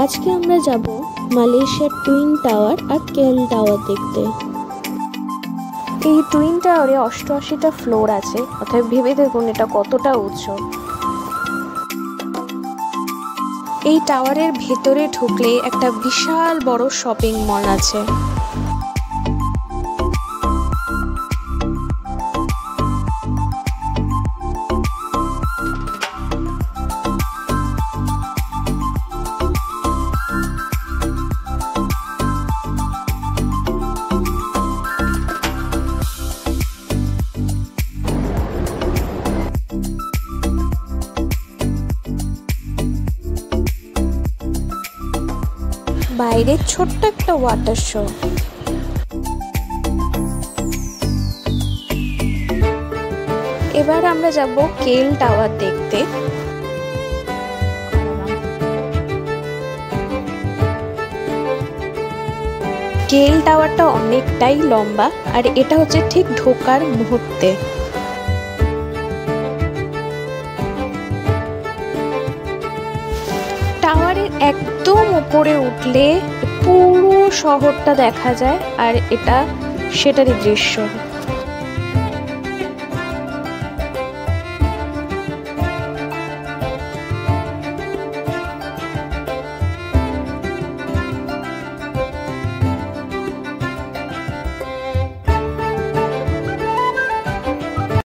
আজকে আমরা যাব মালয়েশিয়ার টুইন টাওয়ার আর কেএল টাওয়ার দেখতে। এই টুইন টাওয়ারে ৮৮টা ফ্লোর আছে, অর্থাৎ ভেবে দেখুন এটা কতটা উঁচু। এই টাওয়ারের ভেতরে ঢুকলে একটা বিশাল বড় শপিং মল আছে। বাইরে ছোট্ট একটা ওয়াটার শো। এবার আমরা যাব কেএল টাওয়ার দেখতে। কেএল টাওয়ারটা অনেকটাই লম্বা আর এটা হচ্ছে ঠিক ঢোকার মুহূর্তে। টাওয়ারের একদম উপরে উঠলে পুরো শহরটা দেখা যায় আর এটা সেটারই দৃশ্য।